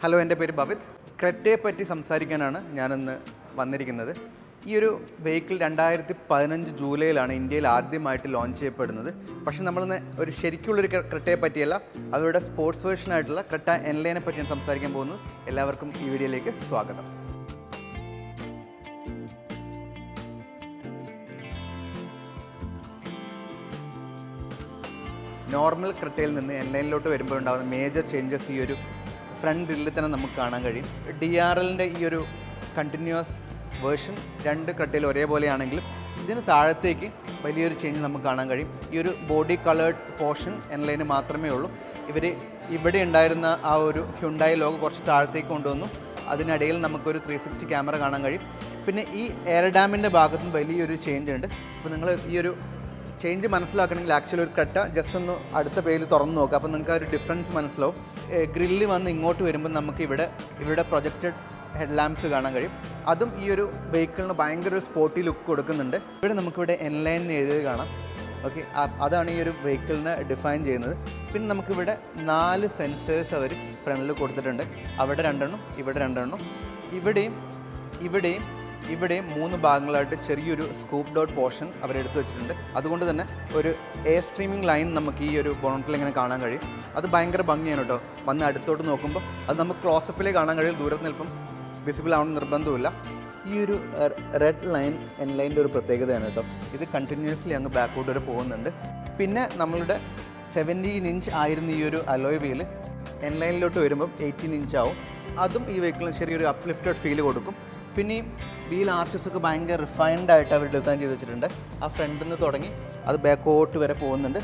Hello, എൻ്റെ പേര് ഭവിത്. ക്രെറ്റയെ പറ്റി സംസാരിക്കാനാണ് ഞാനിന്ന് വന്നിരിക്കുന്നത്. ഈ ഒരു വെഹിക്കിൾ 2015 ജൂലൈയിലാണ് ഇന്ത്യയിൽ ആദ്യമായിട്ട് ലോഞ്ച് ചെയ്യപ്പെടുന്നത്. പക്ഷേ നമ്മളിന്ന് ഒരു ശരിക്കുള്ളൊരു ക്രെറ്റയെ പറ്റിയല്ല, അവരുടെ സ്പോർട്സ് വേർഷനായിട്ടുള്ള ക്രെറ്റ എൻലൈനെ പറ്റിയാണ് സംസാരിക്കാൻ പോകുന്നത്. എല്ലാവർക്കും ഈ വീഡിയോയിലേക്ക് സ്വാഗതം. നോർമൽ ക്രെറ്റയിൽ നിന്ന് എൻലൈനിലോട്ട് വരുമ്പോൾ ഉണ്ടാകുന്ന മേജർ ചേഞ്ചസ് ഈ ഒരു ഫ്രണ്ട് ഗ്രില്ലിൽ തന്നെ നമുക്ക് കാണാൻ കഴിയും. DRLൻ്റെ ഈ ഒരു കണ്ടിന്യൂസ് വേർഷൻ രണ്ട് ക്രെറ്റയിൽ ഒരേപോലെയാണെങ്കിലും ഇതിന് താഴത്തേക്ക് വലിയൊരു ചേഞ്ച് നമുക്ക് കാണാൻ കഴിയും. ഈ ഒരു ബോഡി കളേർഡ് പോർഷൻ എൻലൈന് മാത്രമേ ഉള്ളൂ. ഇവിടെ ഉണ്ടായിരുന്ന ആ ഒരു ഹ്യുണ്ടായി ലോഗോ കുറച്ച് താഴത്തേക്ക് കൊണ്ടുവന്നു. അതിനിടയിൽ നമുക്കൊരു 360 ക്യാമറ കാണാൻ കഴിയും. പിന്നെ ഈ എയർ ഡാമിൻ്റെ ഭാഗത്തും വലിയൊരു ചേഞ്ച് ഉണ്ട്. അപ്പോൾ നിങ്ങൾ ഈ ഒരു ചേഞ്ച് മനസ്സിലാക്കണമെങ്കിൽ ആക്ച്വലി ഒരു ക്രെറ്റ ജസ്റ്റ് ഒന്ന് അടുത്ത പേജിൽ തുറന്ന് നോക്കുക. അപ്പോൾ നിങ്ങൾക്ക് ആ ഒരു ഡിഫറൻസ് മനസ്സിലാവും. ഗ്രില്ല് വന്ന് ഇങ്ങോട്ട് വരുമ്പോൾ നമുക്ക് ഇവിടെ പ്രൊജക്റ്റഡ് ഹെഡ് ലാംപ്സ് കാണാൻ കഴിയും. അതും ഈ ഒരു വെഹിക്കിളിന് ഭയങ്കര ഒരു സ്പോർട്ടി ലുക്ക് കൊടുക്കുന്നുണ്ട്. ഇവിടെ നമുക്കിവിടെ എൻലൈൻ എന്ന് എഴുതി കാണാം. ഓക്കെ, അതാണ് ഈ ഒരു വെഹിക്കിളിനെ ഡിഫൈൻ ചെയ്യുന്നത്. പിന്നെ നമുക്കിവിടെ 4 സെൻസേഴ്സ് അവർ ഫ്രണ്ടിൽ കൊടുത്തിട്ടുണ്ട്. അവിടെ 2 എണ്ണം, ഇവിടെ 2 എണ്ണം, ഇവിടെയും 3 ഭാഗങ്ങളായിട്ട് ചെറിയൊരു സ്കൂപ്പ് ഡോട്ട് പോർഷൻ അവരെടുത്ത് വെച്ചിട്ടുണ്ട്. അതുകൊണ്ട് തന്നെ ഒരു എയർ സ്ട്രീമിംഗ് ലൈൻ നമുക്ക് ഈ ഒരു ബോണറ്റിൽ ഇങ്ങനെ കാണാൻ കഴിയും. അത് ഭയങ്കര ഭംഗിയാണ് കേട്ടോ. വന്ന് അടുത്തോട്ട് നോക്കുമ്പോൾ അത് നമുക്ക് ക്ലോസപ്പിലേ കാണാൻ കഴിയും. ദൂരത്ത് നിൽപ്പം വിസിബിൾ ആവണമെന്ന് നിർബന്ധമില്ല. ഈ ഒരു റെഡ് ലൈൻ എൻലൈൻ്റെ ഒരു പ്രത്യേകതയാണ് കേട്ടോ. ഇത് കണ്ടിന്യൂസ്ലി അങ്ങ് ബാക്കോട്ട് വരെ പോകുന്നുണ്ട്. പിന്നെ നമ്മളുടെ 17 ഇഞ്ച് ആയിരുന്ന ഈ ഒരു അലോയ് വീല് എൻലൈനിലോട്ട് വരുമ്പം 18 ഇഞ്ച് ആവും. അതും ഈ വെഹിക്കിളിന് ചെറിയൊരു അപ്ലിഫ്റ്റഡ് ഫീൽ കൊടുക്കും. പിന്നെയും വീൽ ആർച്ചസൊക്കെ ഭയങ്കര റിഫൈൻഡ് ആയിട്ട് അവർ ഡിസൈൻ ചെയ്ത് വെച്ചിട്ടുണ്ട്. ആ ഫ്രണ്ടിൽ നിന്ന് തുടങ്ങി അത് ബാക്കോട്ട് വരെ പോകുന്നുണ്ട്.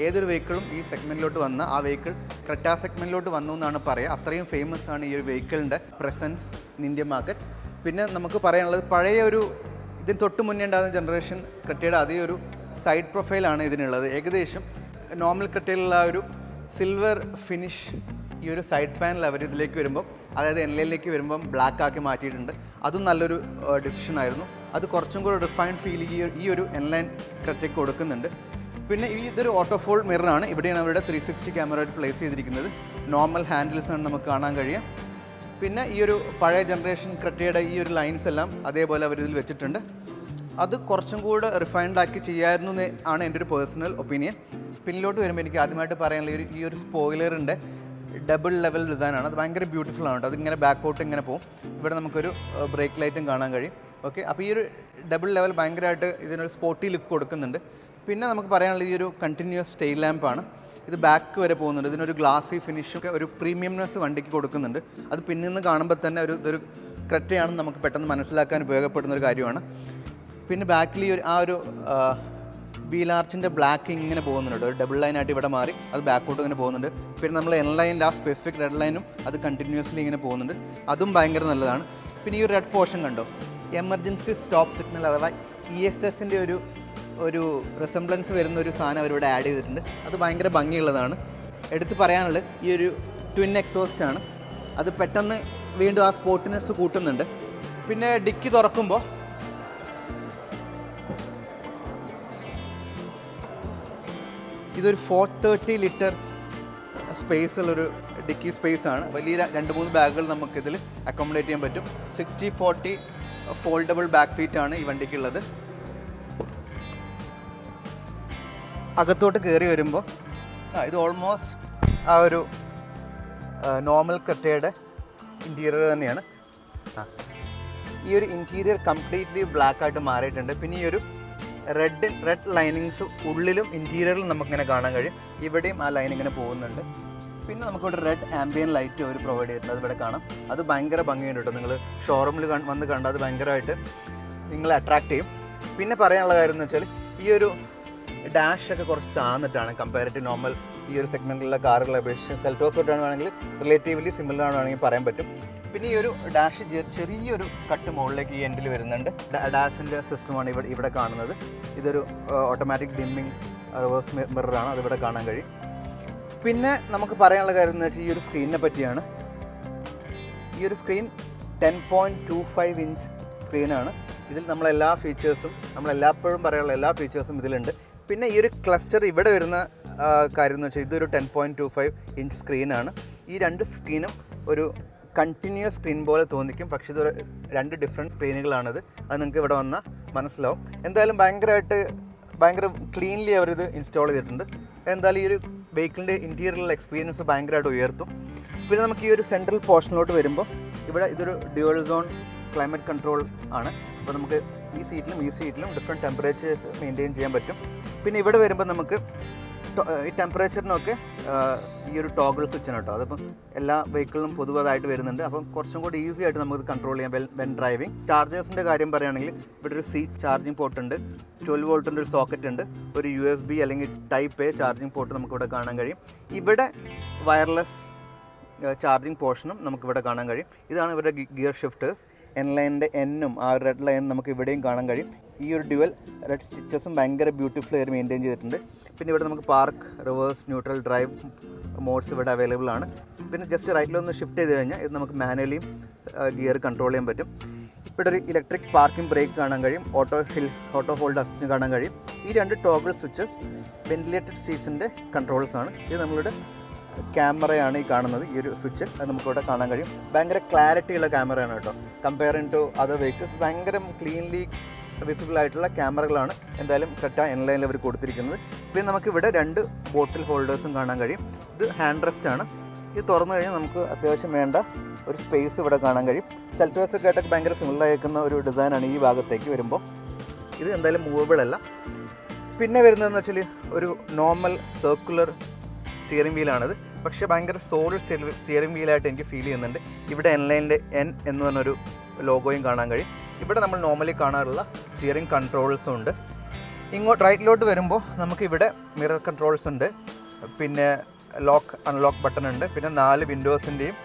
ഏതൊരു വെഹിക്കിളും ഈ സെഗ്മെൻറ്റിലോട്ട് വന്ന ആ വെഹിക്കിൾ ക്രെറ്റ സെഗ്മെൻറ്റിലോട്ട് വന്നു എന്നാണ് പറയുക. അത്രയും ഫേമസ് ആണ് ഈ ഒരു വെഹിക്കിളിൻ്റെ പ്രസൻസ് ഇൻ ഇന്ത്യൻ മാർക്കറ്റ്. പിന്നെ നമുക്ക് പറയാനുള്ളത് പഴയ ഒരു ഇതിന് തൊട്ട് മുന്നേ ഉണ്ടാകുന്ന ജനറേഷൻ ക്രെറ്റയുടെ അതേ ഒരു സൈഡ് പ്രൊഫൈലാണ് ഇതിനുള്ളത്. ഏകദേശം നോർമൽ ക്രെറ്റയിലുള്ള ഒരു സിൽവർ ഫിനിഷ് ഈ ഒരു സൈഡ് പാനൽ അവർ ഇതിലേക്ക് വരുമ്പം, അതായത് എൻലൈനിലേക്ക് വരുമ്പം ബ്ലാക്ക് ആക്കി മാറ്റിയിട്ടുണ്ട്. അതും നല്ലൊരു ഡിസിഷൻ ആയിരുന്നു. അത് കുറച്ചും കൂടെ റിഫൈൻഡ് ഫീൽ ഈ ഒരു എൻലൈൻ ക്രെറ്റയ്ക്ക് കൊടുക്കുന്നുണ്ട്. പിന്നെ ഇതൊരു ഓട്ടോ ഫോൾഡ് മിററാണ്. ഇവിടെയാണ് അവരുടെ 360 ക്യാമറ പ്ലേസ് ചെയ്തിരിക്കുന്നത്. നോർമൽ ഹാൻഡിൽസാണ് നമുക്ക് കാണാൻ കഴിയുക. പിന്നെ ഈ ഒരു പഴയ ജനറേഷൻ ക്രെറ്റയുടെ ഈ ഒരു ലൈൻസ് എല്ലാം അതേപോലെ അവരിതിൽ വെച്ചിട്ടുണ്ട്. അത് കുറച്ചും കൂടെ റിഫൈൻഡ് ആക്കി ചെയ്യായിരുന്നു ആണ് എൻ്റെ ഒരു പേഴ്സണൽ ഒപ്പീനിയൻ. പിന്നിലോട്ട് വരുമ്പോൾ എനിക്ക് ആദ്യമായിട്ട് പറയാനുള്ള ഈ ഒരു സ്പോയിലറിൻ്റെ ഡബിൾ ലെവൽ ഡിസൈനാണ്. അത് ഭയങ്കര ബ്യൂട്ടിഫുൾ ആണ് കേട്ടോ. അതിങ്ങനെ ബാക്കോട്ട് ഇങ്ങനെ പോകും. ഇവിടെ നമുക്കൊരു ബ്രേക്ക് ലൈറ്റും കാണാൻ കഴിയും. ഓക്കെ, അപ്പോൾ ഈ ഒരു ഡബിൾ ലെവൽ ഭയങ്കരമായിട്ട് ഇതിനൊരു സ്പോർട്ടി ലുക്ക് കൊടുക്കുന്നുണ്ട്. പിന്നെ നമുക്ക് പറയാനുള്ള ഈ ഒരു കണ്ടിന്യൂസ് ടെയിൽ ലാമ്പാണ്. ഇത് ബാക്ക് വരെ പോകുന്നുണ്ട്. ഇതിനൊരു ഗ്ലാസി ഫിനിഷൊക്കെ ഒരു പ്രീമിയംനെസ് വണ്ടിക്ക് കൊടുക്കുന്നുണ്ട്. അത് പിന്നിൽ നിന്ന് കാണുമ്പോൾ തന്നെ ഇതൊരു ക്രെറ്റയാണെന്ന് നമുക്ക് പെട്ടെന്ന് മനസ്സിലാക്കാൻ ഉപയോഗപ്പെടുന്ന ഒരു കാര്യമാണ്. പിന്നെ ബാക്കിൽ ആ ഒരു വീൽ ആർച്ചിൻ്റെ ബ്ലാക്ക് ഇങ്ങനെ പോകുന്നുണ്ട്. ഒരു ഡബിൾ ലൈനായിട്ട് ഇവിടെ മാറി അത് ബാക്കോട്ട് ഇങ്ങനെ പോകുന്നുണ്ട്. പിന്നെ നമ്മൾ എൻലൈനിൻ്റെ ആ സ്പെസിഫിക് റെഡ് ലൈനും അത് കണ്ടിന്യൂസ്ലി ഇങ്ങനെ പോകുന്നുണ്ട്. അതും ഭയങ്കര നല്ലതാണ്. പിന്നെ ഈ ഒരു റെഡ് പോർഷൻ കണ്ടോ, എമർജൻസി സ്റ്റോപ്പ് സിഗ്നൽ അഥവാ ESSൻ്റെ ഒരു റിസംബ്ലൻസ് വരുന്ന ഒരു സാധനം അവരിവിടെ ആഡ് ചെയ്തിട്ടുണ്ട്. അത് ഭയങ്കര ഭംഗിയുള്ളതാണ്. എടുത്ത് പറയാനുള്ളത് ഈ ഒരു ട്വിൻ എക്സോസ്റ്റാണ്. അത് പെട്ടെന്ന് വീണ്ടും ആ സ്പോർട്ടിനെസ് കൂട്ടുന്നുണ്ട്. പിന്നെ ഡിക്കി തുറക്കുമ്പോൾ ഇതൊരു 430 ലിറ്റർ സ്പേസ് ഉള്ളൊരു ഡിക്കി സ്പേസ് ആണ്. വലിയ 2-3 ബാഗുകൾ നമുക്കിതിൽ അക്കോമഡേറ്റ് ചെയ്യാൻ പറ്റും. 60/40 ഫോൾഡബിൾ ബാക്ക് സീറ്റാണ് ഈ വണ്ടിക്കുള്ളത്. അകത്തോട്ട് കയറി വരുമ്പോൾ ഇത് ഓൾമോസ്റ്റ് ആ ഒരു നോർമൽ ക്രെറ്റയുടെ ഇൻറ്റീരിയർ തന്നെയാണ്. ഈ ഒരു ഇൻറ്റീരിയർ കംപ്ലീറ്റ്ലി ബ്ലാക്ക് ആയിട്ട് മാറിയിട്ടുണ്ട്. പിന്നെ ഈ ഒരു റെഡ് ലൈനിങ്സ് ഉള്ളിലും ഇൻറ്റീരിയറിലും നമുക്കിങ്ങനെ കാണാൻ കഴിയും. ഇവിടെയും ആ ലൈൻ ഇങ്ങനെ പോകുന്നുണ്ട്. പിന്നെ നമുക്കിവിടെ റെഡ് ആംബിയൻ ലൈറ്റ് അവർ പ്രൊവൈഡ് ചെയ്തിട്ടുണ്ട്. അത് ഇവിടെ കാണാം. അത് ഭയങ്കര ഭംഗിയുണ്ട് കേട്ടോ. നിങ്ങൾ ഷോറൂമിൽ വന്ന് കണ്ടാൽ അത് ഭയങ്കരമായിട്ട് നിങ്ങളെ അട്രാക്റ്റ് ചെയ്യും. പിന്നെ പറയാനുള്ള കാര്യം എന്ന് വെച്ചാൽ ഈ ഒരു ഡാഷൊക്കെ കുറച്ച് താന്നിട്ടാണ് കമ്പയർ ടു നോർമൽ ഈ ഒരു സെഗ്മെൻറ്റിലുള്ള കാറുകളെ അപേക്ഷിച്ച്. സെൽറ്റോസ് തൊട്ടാണെങ്കിൽ റിലേറ്റീവ്ലി സിമിലർ ആണെങ്കിൽ പറയാൻ പറ്റും. പിന്നെ ഈ ഒരു ഡാഷ് ചെറിയൊരു കട്ട് മുകളിലേക്ക് ഈ എൻഡിൽ വരുന്നുണ്ട്. ഡാഷിൻ്റെ സിസ്റ്റമാണ് ഇവിടെ കാണുന്നത്. ഇതൊരു ഓട്ടോമാറ്റിക് ഡിമ്മിങ് റിവേഴ്സ് മിററാണ്. അതിവിടെ കാണാൻ കഴിയും. പിന്നെ നമുക്ക് പറയാനുള്ള കാര്യം എന്ന് വെച്ചാൽ ഈ ഒരു സ്ക്രീനിനെ പറ്റിയാണ്. ഈ ഒരു സ്ക്രീൻ 10.25 ഇഞ്ച് സ്ക്രീനാണ്. ഇതിൽ നമ്മളെല്ലാ ഫീച്ചേഴ്സും നമ്മളെല്ലാപ്പോഴും പറയാനുള്ള എല്ലാ ഫീച്ചേഴ്സും ഇതിലുണ്ട്. പിന്നെ ഈ ഒരു ക്ലസ്റ്റർ ഇവിടെ വരുന്ന കാര്യം എന്ന് വെച്ചാൽ ഇതൊരു 10.25 ഇഞ്ച് സ്ക്രീനാണ്. ഈ രണ്ട് സ്ക്രീനും ഒരു കണ്ടിന്യൂസ് സ്ക്രീൻ പോലെ തോന്നിക്കും, പക്ഷേ ഇതൊരു 2 ഡിഫറെൻറ്റ് സ്ക്രീനുകളാണിത്. അത് നിങ്ങൾക്ക് ഇവിടെ വന്നാൽ മനസ്സിലാവും. എന്തായാലും ഭയങ്കര ക്ലീൻലി അവരിത് ഇൻസ്റ്റാൾ ചെയ്തിട്ടുണ്ട്. എന്തായാലും ഈ ഒരു വെഹിക്കിളിൻ്റെ ഇൻറ്റീരിയറിലുള്ള എക്സ്പീരിയൻസ് ഭയങ്കരമായിട്ട് ഉയർത്തും. പിന്നെ നമുക്ക് ഈ ഒരു സെൻട്രൽ പോർഷനിലോട്ട് വരുമ്പോൾ ഇവിടെ ഇതൊരു ഡ്യുവൽ സോൺ ക്ലൈമറ്റ് കൺട്രോൾ ആണ്. അപ്പോൾ നമുക്ക് ഈ സീറ്റിലും ഡിഫറെൻറ്റ് ടെമ്പറേച്ചേഴ്സ് മെയിൻറ്റെയിൻ ചെയ്യാൻ പറ്റും. പിന്നെ ഇവിടെ വരുമ്പോൾ നമുക്ക് ഈ ടെമ്പറേച്ചറിനൊക്കെ ഈ ഒരു ടോഗിൾ സ്വിച്ചാണ് കേട്ടോ. അതിപ്പം എല്ലാ വെഹിക്കിളിലും പൊതുവായിട്ട് വരുന്നുണ്ട്. അപ്പം കുറച്ചും കൂടി ഈസി ആയിട്ട് നമുക്ക് കൺട്രോൾ ചെയ്യാം വെൻ ഡ്രൈവിംഗ്. ചാർജേഴ്സിൻ്റെ കാര്യം പറയുകയാണെങ്കിൽ ഇവിടെ ഒരു ചാർജിങ് പോർട്ട് ഉണ്ട്, 12 വോൾട്ടിൻ്റെ ഒരു സോക്കറ്റ് ഉണ്ട്, ഒരു USB അല്ലെങ്കിൽ Type A ചാർജിങ് പോർട്ട് നമുക്കിവിടെ കാണാൻ കഴിയും. ഇവിടെ വയർലെസ് ചാർജിങ് പോർഷനും നമുക്കിവിടെ കാണാൻ കഴിയും. ഇതാണ് ഇവരുടെ ഗിയർ ഷിഫ്റ്റേഴ്സ്. N-ലൈനിൻ്റെ N-ഉം ആ റെഡ് ലൈനും നമുക്ക് ഇവിടെയും കാണാൻ കഴിയും. ഈ ഒരു ഡ്യുവൽ റെഡ് സ്റ്റിച്ചസും ഭയങ്കര ബ്യൂട്ടിഫുൾ ആയിട്ട് മെയിൻറ്റെയിൻ ചെയ്തിട്ടുണ്ട്. പിന്നെ ഇവിടെ നമുക്ക് park, reverse, neutral, drive modes ഇവിടെ അവൈലബിൾ ആണ്. പിന്നെ ജസ്റ്റ് റൈറ്റിലൊന്ന് ഷിഫ്റ്റ് ചെയ്ത് കഴിഞ്ഞാൽ ഇത് നമുക്ക് മാനുവലിയും ഗിയർ കൺട്രോൾ ചെയ്യാൻ പറ്റും. ഇവിടെ ഒരു ഇലക്ട്രിക് പാർക്കിംഗ് ബ്രേക്ക് കാണാൻ കഴിയും, ഓട്ടോ ഹോൾഡ് അസിസ്റ്റ് കാണാൻ കഴിയും. ഈ 2 ടോഗിൾ സ്വിച്ചസ് വെന്റിലേറ്റഡ് സീറ്റ്സിൻ്റെ കൺട്രോൾസാണ്. ഇത് നമ്മളുടെ ക്യാമറയാണ് ഈ കാണുന്നത്, ഈ ഒരു സ്വിച്ച്. അത് നമുക്കിവിടെ കാണാൻ കഴിയും. ഭയങ്കര ക്ലാരിറ്റിയുള്ള ക്യാമറയാണ് കേട്ടോ. കമ്പയറിങ് ടു അതർ വെഹിക്കിൾസ് ഭയങ്കര ക്ലീൻലി വിസിബിൾ ആയിട്ടുള്ള ക്യാമറകളാണ് എന്തായാലും ടാറ്റ N-ലൈനിൽ അവർ കൊടുത്തിരിക്കുന്നത്. പിന്നെ നമുക്കിവിടെ 2 ബോട്ടിൽ ഹോൾഡേഴ്സും കാണാൻ കഴിയും. ഇത് ഹാൻഡ് റെസ്റ്റ് ആണ്. ഇത് തുറന്നു കഴിഞ്ഞാൽ നമുക്ക് അത്യാവശ്യം വേണ്ട ഒരു സ്പേസ് ഇവിടെ കാണാൻ കഴിയും. സെൽറ്റോസൊക്കെ ആയിട്ടൊക്കെ ഭയങ്കര സിമിലർ ആയിരിക്കുന്ന ഒരു ഡിസൈനാണ് ഈ ഭാഗത്തേക്ക് വരുമ്പോൾ. ഇത് എന്തായാലും മൂവബിൾ അല്ല. പിന്നെ വരുന്നതെന്ന് വെച്ചാൽ ഒരു നോർമൽ സർക്കുലർ സ്റ്റിയറിംഗ് വീലാണിത്. പക്ഷേ ഭയങ്കര സോളിഡ് സ്റ്റിയറിംഗ് വീലായിട്ട് എനിക്ക് ഫീൽ ചെയ്യുന്നുണ്ട്. ഇവിടെ N-ലൈനിൻ്റെ N എന്ന് പറഞ്ഞൊരു ലോഗോയും കാണാൻ കഴിയും. ഇവിടെ നമ്മൾ നോർമലി കാണാറുള്ള സ്റ്റിയറിംഗ് കൺട്രോൾസും ഉണ്ട്. ഇങ്ങോട്ട് റൈറ്റിലോട്ട് വരുമ്പോൾ നമുക്കിവിടെ മിറർ കൺട്രോൾസ് ഉണ്ട്, പിന്നെ അൺലോക്ക് ബട്ടൺ ഉണ്ട്, പിന്നെ 4 വിൻഡോസിൻ്റെയും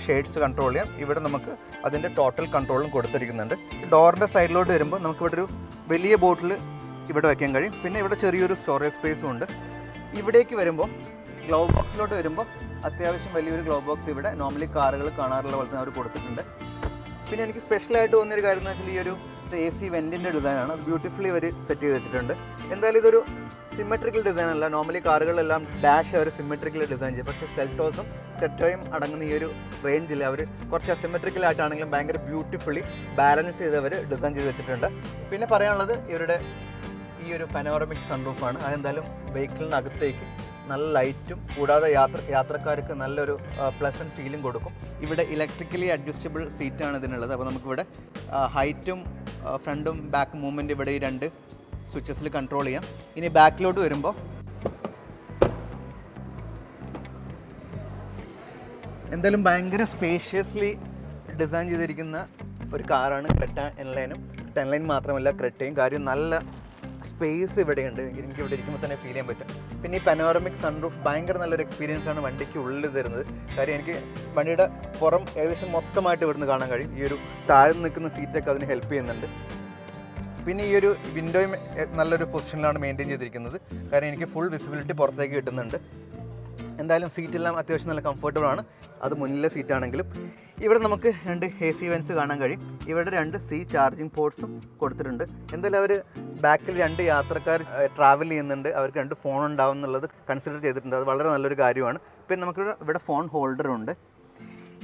ഷെയ്ഡ്സ് കൺട്രോൾ ചെയ്യാം. ഇവിടെ നമുക്ക് അതിൻ്റെ ടോട്ടൽ കൺട്രോളും കൊടുത്തിരിക്കുന്നുണ്ട്. ഡോറിൻ്റെ സൈഡിലോട്ട് വരുമ്പോൾ നമുക്കിവിടെ ഒരു വലിയ ബോട്ടിൽ ഇവിടെ വയ്ക്കാൻ കഴിയും. പിന്നെ ഇവിടെ ചെറിയൊരു സ്റ്റോറേജ് സ്പേസും ഉണ്ട്. ഇവിടേക്ക് വരുമ്പോൾ ഗ്ലൗ ബോക്സിലോട്ട് വരുമ്പോൾ അത്യാവശ്യം വലിയൊരു ഗ്ലൗ ബോക്സ് ഇവിടെ നോർമലി കാറുകൾ കാണാറുള്ള പോലെ തന്നെ അവർ കൊടുത്തിട്ടുണ്ട്. പിന്നെ എനിക്ക് സ്പെഷ്യലായിട്ട് തോന്നിയൊരു കാര്യം എന്ന് വെച്ചാൽ ഈ ഒരു AC വെൻറ്റിൻ്റെ ഡിസൈനാണ്. അത് ബ്യൂട്ടിഫുള്ളി അവർ സെറ്റ് ചെയ്ത് വെച്ചിട്ടുണ്ട്. എന്തായാലും ഇതൊരു സിമെട്രിക്കൽ ഡിസൈൻ അല്ല. നോർമലി കാറുകളിലെല്ലാം ഡാഷ് അവർ സിമെട്രിക്കലി ഡിസൈൻ ചെയ്യും. പക്ഷേ സെൽറ്റോസും ടെറ്റോയും അടങ്ങുന്ന ഈ ഒരു റേഞ്ചിൽ അവർ കുറച്ച് അസിമെട്രിക്കലായിട്ടാണെങ്കിലും ഭയങ്കര ബ്യൂട്ടിഫുള്ളി ബാലൻസ് ചെയ്ത് അവർ ഡിസൈൻ ചെയ്ത് വെച്ചിട്ടുണ്ട്. പിന്നെ പറയാനുള്ളത് ഇവരുടെ ഈ ഒരു പനോറമിക് സൺറൂഫാണ്. അതെന്തായാലും വെഹിക്കിളിനകത്തേക്ക് നല്ല ലൈറ്റും കൂടാതെ യാത്രക്കാർക്ക് നല്ലൊരു പ്ലസൻറ്റ് ഫീലിംഗ് കൊടുക്കും. ഇവിടെ ഇലക്ട്രിക്കലി അഡ്ജസ്റ്റബിൾ സീറ്റാണ് ഇതിനുള്ളത്. അപ്പോൾ നമുക്കിവിടെ ഹൈറ്റും ഫ്രണ്ടും ബാക്ക് മൂവ്മെൻറ്റ് ഇവിടെ ഈ 2 സ്വിച്ചസിൽ കൺട്രോൾ ചെയ്യാം. ഇനി ബാക്കിലോട്ട് വരുമ്പോൾ എന്തായാലും ഭയങ്കര സ്പേഷ്യസ്ലി ഡിസൈൻ ചെയ്തിരിക്കുന്ന ഒരു കാറാണ് ക്രെറ്റ N-ലൈനും. N-ലൈൻ മാത്രമല്ല ക്രെറ്റയും. കാര്യം നല്ല സ്പേസ് ഇവിടെയുണ്ട്. എനിക്ക് ഇവിടെ ഇരിക്കുമ്പോൾ തന്നെ ഫീൽ ചെയ്യാൻ പറ്റും. പിന്നെ ഈ പനോറമിക് സൺറൂഫ് ഭയങ്കര നല്ലൊരു എക്സ്പീരിയൻസ് ആണ് വണ്ടിക്ക് ഉള്ളിൽ തരുന്നത്. കാര്യം എനിക്ക് വണ്ടിയുടെ പുറം ഏകദേശം മൊത്തമായിട്ട് ഇവിടുന്ന് കാണാൻ കഴിയും. ഈ ഒരു താഴ്ന്നു നിൽക്കുന്ന സീറ്റൊക്കെ അതിന് ഹെൽപ്പ് ചെയ്യുന്നുണ്ട്. പിന്നെ ഈ ഒരു വിൻഡോയും നല്ലൊരു പൊസിഷനിലാണ് മെയിൻറ്റെയിൻ ചെയ്തിരിക്കുന്നത്. കാരണം എനിക്ക് ഫുൾ വിസിബിലിറ്റി പുറത്തേക്ക് കിട്ടുന്നുണ്ട്. എന്തായാലും സീറ്റെല്ലാം അത്യാവശ്യം നല്ല കംഫർട്ടബിൾ ആണ്. അത് മുന്നിലെ സീറ്റാണെങ്കിലും ഇവിടെ നമുക്ക് 2 AC വെൻസ് കാണാൻ കഴിയും. ഇവിടെ 2 ചാർജിങ് പോർട്ട്സും കൊടുത്തിട്ടുണ്ട്. എന്തായാലും അവർ ബാക്കിൽ 2 യാത്രക്കാർ ട്രാവൽ ചെയ്യുന്നുണ്ട്, അവർക്ക് 2 ഫോൺ ഉണ്ടാവും എന്നുള്ളത് കൺസിഡർ ചെയ്തിട്ടുണ്ട്. അത് വളരെ നല്ലൊരു കാര്യമാണ്. പിന്നെ നമുക്ക് ഇവിടെ ഫോൺ ഹോൾഡറുണ്ട്.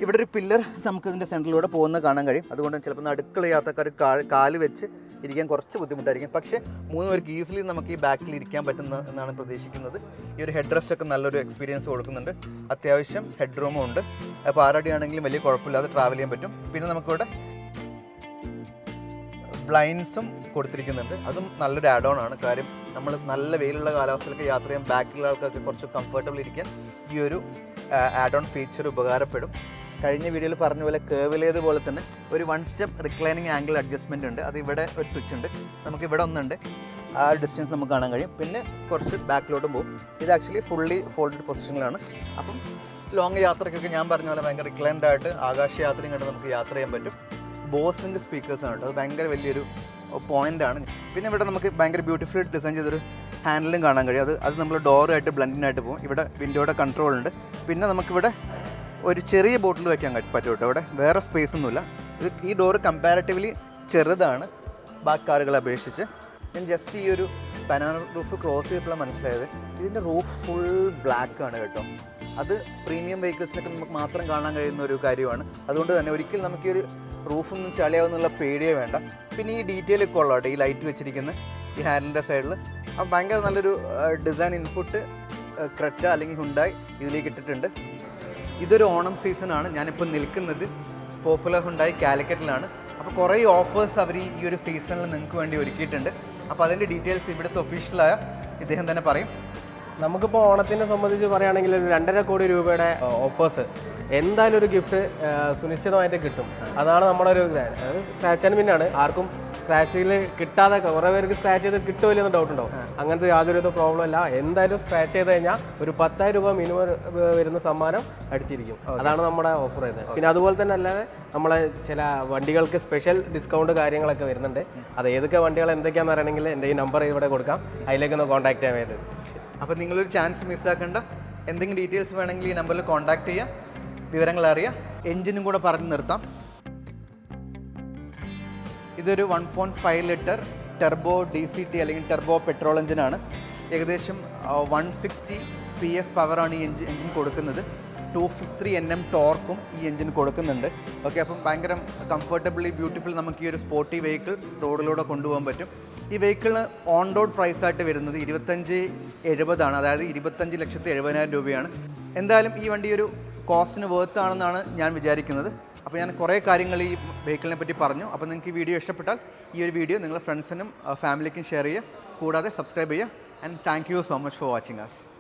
ഇവിടെ ഒരു പില്ലർ നമുക്ക് ഇതിൻ്റെ സെൻറ്ററിലൂടെ പോകുന്നത് കാണാൻ കഴിയും. അതുകൊണ്ട് ചിലപ്പോൾ നടുക്കുള്ള യാത്രക്കാർ കാല് വെച്ച് ഇരിക്കാൻ കുറച്ച് ബുദ്ധിമുട്ടായിരിക്കും. പക്ഷേ 3 പേർക്ക് ഈസിലി നമുക്ക് ഈ ബാക്കിൽ ഇരിക്കാൻ പറ്റുന്ന എന്നാണ് പ്രതീക്ഷിക്കുന്നത്. ഈ ഒരു ഹെഡ് റെസ്റ്റ് ഒക്കെ നല്ലൊരു എക്സ്പീരിയൻസ് കൊടുക്കുന്നുണ്ട്. അത്യാവശ്യം ഹെഡ് റൂമും ഉണ്ട്. അപ്പോൾ ആരടിയാണെങ്കിലും വലിയ കുഴപ്പമില്ലാതെ ട്രാവൽ ചെയ്യാൻ പറ്റും. പിന്നെ നമുക്കിവിടെ ബ്ലൈൻഡ്സും കൊടുത്തിരിക്കുന്നുണ്ട്. അതും നല്ലൊരു ആഡ് ഓൺ ആണ്. കാര്യം നമ്മൾ നല്ല വെയിലുള്ള കാലാവസ്ഥയിലൊക്കെ യാത്ര ചെയ്യാൻ ബാക്കിലുള്ള ആൾക്കാർക്ക് കുറച്ച് കംഫർട്ടബിൾ ഇരിക്കാൻ ഈ ഒരു ആഡ് ഓൺ ഫീച്ചർ ഉപകാരപ്പെടും. കഴിഞ്ഞ വീഡിയോയിൽ പറഞ്ഞ പോലെ കേവിലേതുപോലെ തന്നെ ഒരു 1 സ്റ്റെപ്പ് റിക്ലൈനിങ് ആംഗിൾ അഡ്ജസ്റ്റ്മെൻ്റ് ഉണ്ട്. അത് ഇവിടെ ഒരു സ്വിച്ച് ഉണ്ട്. നമുക്കിവിടെ ഒന്നുണ്ട്. ആ ഡിസ്റ്റൻസ് നമുക്ക് കാണാൻ കഴിയും. പിന്നെ കുറച്ച് ബാക്കിലോട്ടും പോകും. ഇത് ആക്ച്വലി ഫുള്ളി ഫോൾഡഡ് പൊസിഷനിലാണ്. അപ്പം ലോങ് യാത്രയ്ക്കൊക്കെ ഞാൻ പറഞ്ഞ പോലെ ഭയങ്കര റിക്ലൈൻഡ് ആയിട്ട് ആകാശയാത്രയും കണ്ട് നമുക്ക് യാത്ര ചെയ്യാൻ പറ്റും. ബോസിൻ്റെ സ്പീക്കേഴ്സാണ് കേട്ടോ. അത് ഭയങ്കര വലിയൊരു പോയിൻ്റാണ്. പിന്നെ ഇവിടെ നമുക്ക് ഭയങ്കര ബ്യൂട്ടിഫുൾ ഡിസൈൻ ചെയ്തൊരു ഹാൻഡിലും കാണാൻ കഴിയും. അത് നമ്മൾ ഡോറുമായിട്ട് ബ്ലെൻഡിനായിട്ട് പോകും. ഇവിടെ വിൻഡോയുടെ കൺട്രോൾ ഉണ്ട്. പിന്നെ നമുക്കിവിടെ ഒരു ചെറിയ ബോട്ടിൽ വയ്ക്കാൻ പറ്റും കേട്ടോ. ഇവിടെ വേറെ സ്പേസ് ഒന്നുമില്ല. ഈ ഡോറ് കമ്പാരിറ്റീവ്ലി ചെറുതാണ് ബാക്കി കാറുകളെ അപേക്ഷിച്ച്. ഞാൻ ജസ്റ്റ് ഈ ഒരു പനാന റൂഫ് ക്രോസ് ചെയ്തപ്പോഴാണ് മനസ്സിലായത് ഇതിൻ്റെ റൂഫ് ഫുൾ ബ്ലാക്ക് ആണ് കേട്ടോ. അത് പ്രീമിയം വെഹിക്കിൾസിനൊക്കെ നമുക്ക് മാത്രം കാണാൻ കഴിയുന്ന ഒരു കാര്യമാണ്. അതുകൊണ്ട് തന്നെ ഒരിക്കലും നമുക്ക് ഈ ഒരു റൂഫൊന്നും ചളിയാവുന്നുള്ള പേടിയേ വേണ്ട. പിന്നെ ഈ ഡീറ്റെയിൽ ഒക്കെ ഉള്ളൂ ഈ ലൈറ്റ് വെച്ചിരിക്കുന്ന ഈ ഹാൻഡിലിൻ്റെ സൈഡിൽ. അപ്പം ഭയങ്കര നല്ലൊരു ഡിസൈൻ ഇൻപുട്ട് ക്രെറ്റ അല്ലെങ്കിൽ ഹുണ്ടായി ഇതിലേക്ക് ഇട്ടിട്ടുണ്ട്. ഇതൊരു ഓണം സീസണാണ്. ഞാനിപ്പോൾ നിൽക്കുന്നത് പോപ്പുലർ ഹുണ്ടായി കാലിക്കറ്റിലാണ്. അപ്പോൾ കുറേ ഓഫേഴ്സ് അവർ ഈ ഒരു സീസണിൽ നിങ്ങൾക്ക് വേണ്ടി ഒരുക്കിയിട്ടുണ്ട്. അപ്പോൾ അതിൻ്റെ ഡീറ്റെയിൽസ് ഇവിടുത്തെ ഒഫീഷ്യലായ ഇദ്ദേഹം തന്നെ പറയും. നമുക്കിപ്പോൾ ഓണത്തിനെ സംബന്ധിച്ച് പറയുകയാണെങ്കിൽ ഒരു 2.5 കോടി രൂപയുടെ ഓഫേഴ്സ് എന്തായാലും ഒരു ഗിഫ്റ്റ് സുനിശ്ചിതമായിട്ട് കിട്ടും. അതാണ് നമ്മുടെ ഒരു അത് സ്ക്രാച്ച് ആൻഡ് വിന്നാണ്. ആർക്കും സ്ക്രാച്ചിൽ കിട്ടാതെ കുറേ പേർക്ക് സ്ക്രാച്ച് ചെയ്ത് കിട്ടുമല്ലോ എന്ന് ഡൗട്ട് ഉണ്ടാവും. അങ്ങനത്തെ യാതൊരു പ്രോബ്ലം ഇല്ല. എന്തായാലും സ്ക്രാച്ച് ചെയ്ത് കഴിഞ്ഞാൽ ഒരു 10,000 രൂപ മിനിമം വരുന്ന സമ്മാനം അടിച്ചിരിക്കും. അതാണ് നമ്മുടെ ഓഫർ ചെയ്യുന്നത്. പിന്നെ അതുപോലെ തന്നെ അല്ലാതെ നമ്മളെ ചില വണ്ടികൾക്ക് സ്പെഷ്യൽ ഡിസ്കൗണ്ട് കാര്യങ്ങളൊക്കെ വരുന്നുണ്ട്. അത് ഏതൊക്കെ വണ്ടികൾ എന്തൊക്കെയാണെന്ന് അറിയണമെങ്കിൽ എൻ്റെ ഈ നമ്പർ ഇവിടെ കൊടുക്കാം, അതിലേക്കൊന്ന് കോൺടാക്ട് ചെയ്യാൻ വേണ്ടത്. അപ്പോൾ നിങ്ങളൊരു ചാൻസ് മിസ്സാക്കേണ്ട. എന്തെങ്കിലും ഡീറ്റെയിൽസ് വേണമെങ്കിൽ ഈ നമ്പറിൽ കോൺടാക്ട് ചെയ്യുക, വിവരങ്ങൾ അറിയാം. എൻജിനും കൂടെ പറഞ്ഞു നിർത്താം. ഇതൊരു 1.5 ലിറ്റർ ടെർബോ DCT അല്ലെങ്കിൽ ടെർബോ പെട്രോൾ എഞ്ചിനാണ്. ഏകദേശം 160 PS പവറാണ് ഈ എഞ്ചിൻ കൊടുക്കുന്നത്. 253 Nm ടോർക്കും ഈ എഞ്ചിൻ കൊടുക്കുന്നുണ്ട്. ഓക്കെ, അപ്പം ഭയങ്കര കംഫർട്ടബിളി ബ്യൂട്ടിഫുൾ നമുക്ക് ഈ ഒരു സ്പോർട്ടി വെഹിക്കിൾ റോഡിലൂടെ കൊണ്ടുപോകാൻ പറ്റും. ഈ വെഹിക്കിളിന് ഓൺ റോഡ് പ്രൈസായിട്ട് വരുന്നത് 25,70 അതായത് 25,70,000 രൂപയാണ്. എന്തായാലും ഈ വണ്ടി ഒരു കോസ്റ്റിന് വേർത്താണെന്നാണ് ഞാൻ വിചാരിക്കുന്നത്. അപ്പോൾ ഞാൻ കുറേ കാര്യങ്ങൾ ഈ വെഹിക്കിളിനെ പറ്റി പറഞ്ഞു. അപ്പോൾ നിങ്ങൾക്ക് ഈ വീഡിയോ ഇഷ്ടപ്പെട്ടാൽ ഈ ഒരു വീഡിയോ നിങ്ങളുടെ ഫ്രണ്ട്സിനും ഫാമിലിക്കും ഷെയർ ചെയ്യുക. കൂടാതെ സബ്സ്ക്രൈബ് ചെയ്യുക. And thank you so much for watching us.